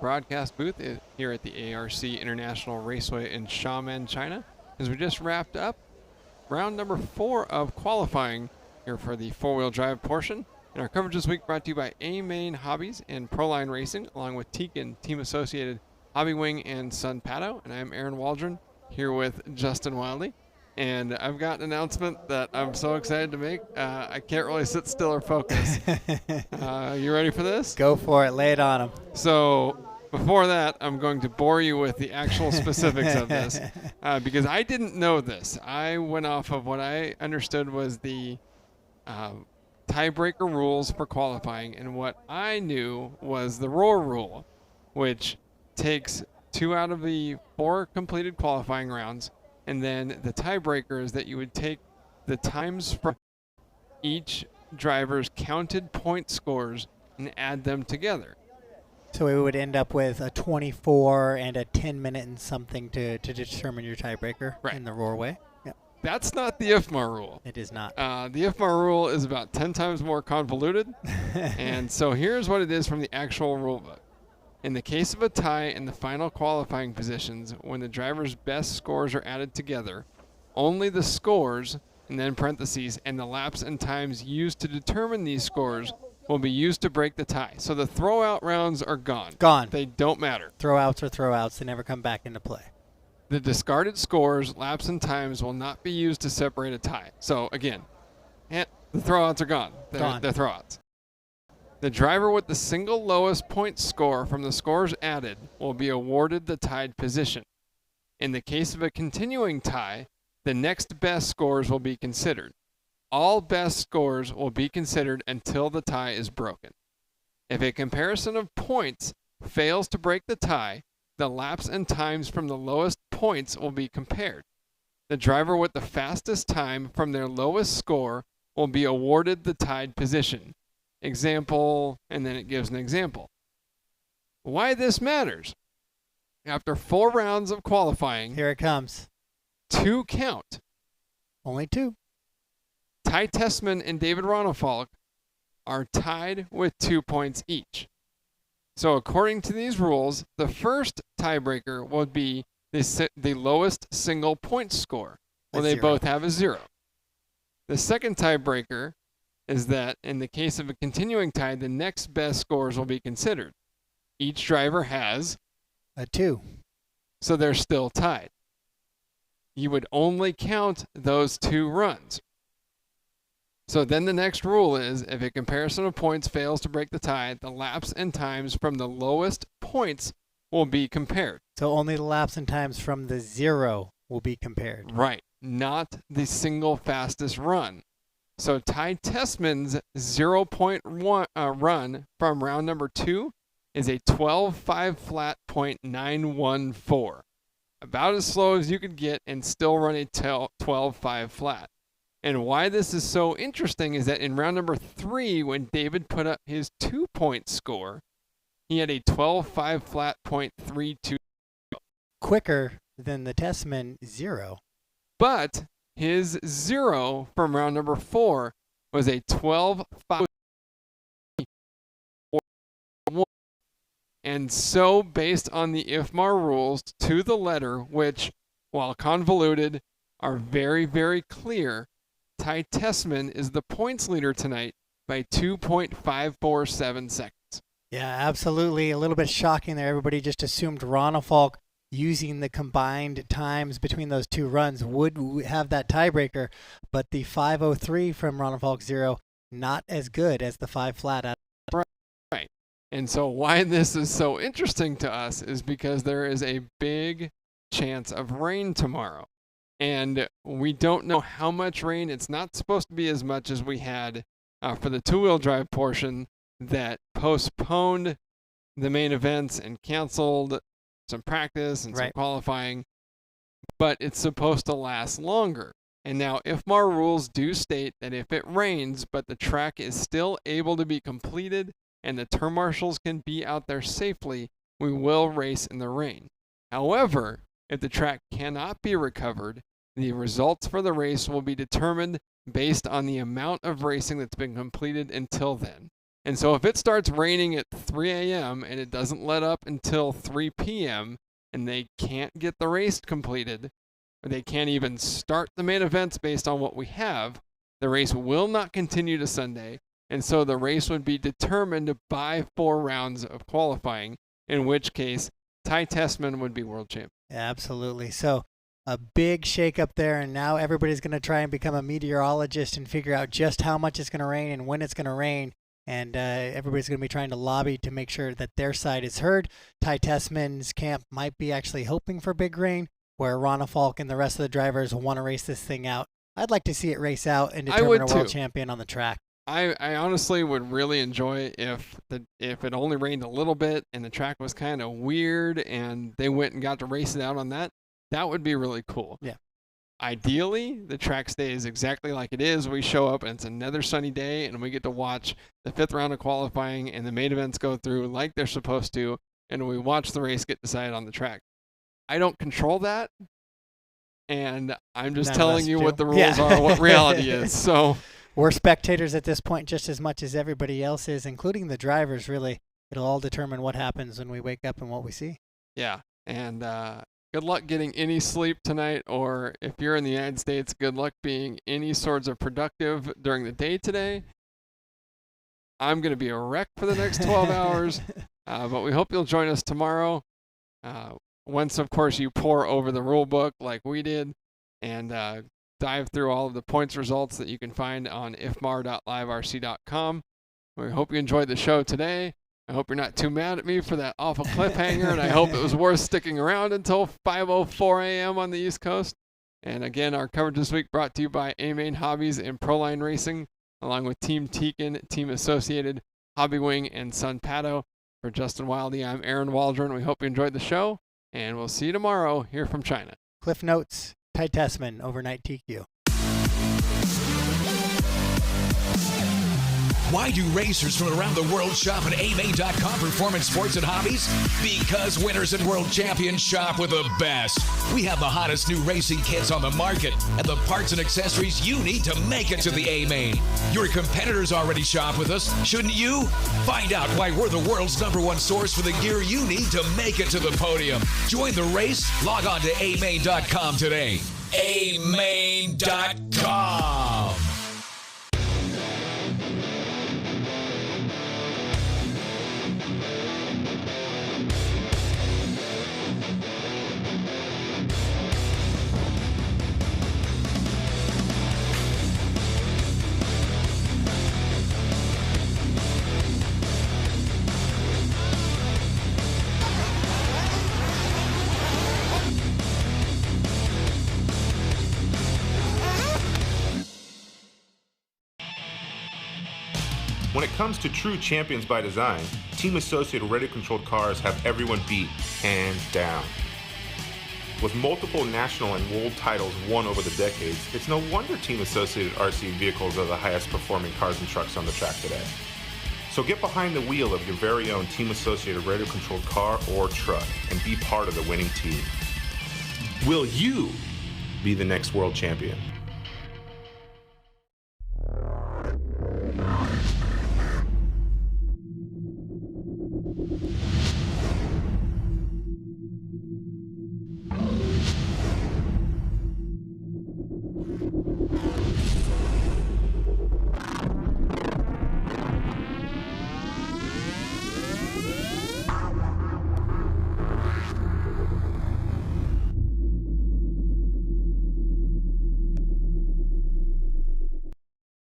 broadcast booth here at the ARC International Raceway in Xiamen, China, as we just wrapped up round number 4 of qualifying here for the four-wheel drive portion. And our coverage this week brought to you by A-Main Hobbies and Proline Racing, along with Teak and Team Associated Hobby Wing and Sun Pato. And I'm Aaron Waldron here with Justin Wilde. And I've got an announcement that I'm so excited to make. I can't really sit still or focus. You ready for this? Go for it. Lay it on them. So before that, I'm going to bore you with the actual specifics of this because I didn't know this. I went off of what I understood was the tiebreaker rules for qualifying, and what I knew was the roar rule, which takes 2 out of the 4 completed qualifying rounds. And then the tiebreaker is that you would take the times from each driver's counted point scores and add them together. So we would end up with a 24 and a 10-minute and something to determine your tiebreaker in the roar way. Yep. That's not the IFMAR rule. It is not. The IFMAR rule is about 10 times more convoluted. And so here's what it is from the actual rule book. In the case of a tie in the final qualifying positions, when the driver's best scores are added together, only the scores, and then parentheses, and the laps and times used to determine these scores will be used to break the tie. So the throwout rounds are gone. Gone. They don't matter. Throwouts are throwouts. They never come back into play. The discarded scores, laps, and times will not be used to separate a tie. So again, the throwouts are gone. They're throwouts. The driver with the single lowest point score from the scores added will be awarded the tied position. In the case of a continuing tie, the next best scores will be considered. All best scores will be considered until the tie is broken. If a comparison of points fails to break the tie, the laps and times from the lowest points will be compared. The driver with the fastest time from their lowest score will be awarded the tied position. Example, and then it gives an example. Why this matters. After 4 rounds of qualifying, here it comes. 2 count. Only 2. Ty Tessman and David Ronefalk are tied with 2 points each. So according to these rules, the first tiebreaker would be the lowest single point score. Well, they both have a 0. The second tiebreaker is that in the case of a continuing tie, the next best scores will be considered. Each driver has a 2. So they're still tied. You would only count those 2 runs. So then the next rule is if a comparison of points fails to break the tie, the laps and times from the lowest points will be compared. So only the laps and times from the 0 will be compared. Right. Not the single fastest run. So Ty Tessman's 0-point run from round number 2 is a 12.5 flat .914. About as slow as you could get and still run a 12.5 flat. And why this is so interesting is that in round number 3, when David put up his 2-point score, he had a 12.5 flat .32. Quicker than the Tessman 0. But his 0 from round number 4 was a 12.5. And so based on the IFMAR rules to the letter, which, while convoluted, are very, very clear, Ty Tessman is the points leader tonight by 2.547 seconds. Yeah, absolutely. A little bit shocking there. Everybody just assumed Ronefalk, using the combined times between those 2 runs, would have that tiebreaker, but the 5.03 from Ronefalk 0, not as good as the 5 flat out. Right. And so why this is so interesting to us is because there is a big chance of rain tomorrow. And we don't know how much rain. It's not supposed to be as much as we had for the 2-wheel drive portion that postponed the main events and canceled some practice and some qualifying, but it's supposed to last longer. And now IFMAR rules do state that if it rains, but the track is still able to be completed and the turn marshals can be out there safely, we will race in the rain. However, if the track cannot be recovered, the results for the race will be determined based on the amount of racing that's been completed until then. And so if it starts raining at 3 a.m. and it doesn't let up until 3 p.m. and they can't get the race completed, or they can't even start the main events based on what we have, the race will not continue to Sunday. And so the race would be determined by 4 rounds of qualifying, in which case Ty Tessman would be world champion. Absolutely. So a big shakeup there, and now everybody's going to try and become a meteorologist and figure out just how much it's going to rain and when it's going to rain. And everybody's going to be trying to lobby to make sure that their side is heard. Ty Tessman's camp might be actually hoping for big rain, where Rana Falk and the rest of the drivers want to race this thing out. I'd like to see it race out and determine a world champion on the track. I honestly would really enjoy if it only rained a little bit and the track was kind of weird and they went and got to race it out on that. That would be really cool. Yeah. Ideally, the track stays exactly like it is. We show up and it's another sunny day and we get to watch the 5th round of qualifying and the main events go through like they're supposed to, and we watch the race get decided on the track. I don't control that, and I'm just telling you what the rules are, what reality is. So we're spectators at this point just as much as everybody else is, including the drivers, really. It'll all determine what happens when we wake up and what we see. Yeah, and good luck getting any sleep tonight, or if you're in the United States, good luck being any sorts of productive during the day today. I'm going to be a wreck for the next 12 hours, but we hope you'll join us tomorrow. Once, of course, you pour over the rule book like we did and dive through all of the points results that you can find on ifmar.liverc.com. We hope you enjoyed the show today. I hope you're not too mad at me for that awful cliffhanger, and I hope it was worth sticking around until 5:04 a.m. on the East Coast. And again, our coverage this week brought to you by A-Main Hobbies and Proline Racing, along with Team Teakin, Team Associated, Hobby Wing, and Sun Pato. For Justin Wilde, I'm Aaron Waldron. We hope you enjoyed the show, and we'll see you tomorrow here from China. Cliff Notes, Ty Tessman, overnight TQ. Why do racers from around the world shop at AMA.com Performance Sports and Hobbies? Because winners and world champions shop with the best. We have the hottest new racing kits on the market and the parts and accessories you need to make it to the A-Main. Your competitors already shop with us, shouldn't you? Find out why we're the world's #1 source for the gear you need to make it to the podium. Join the race. Log on to AMA.com today. AMA.com. When it comes to true champions by design, Team Associated radio-controlled cars have everyone beat, hands down. With multiple national and world titles won over the decades, it's no wonder Team Associated RC vehicles are the highest performing cars and trucks on the track today. So get behind the wheel of your very own Team Associated radio-controlled car or truck and be part of the winning team. Will you be the next world champion?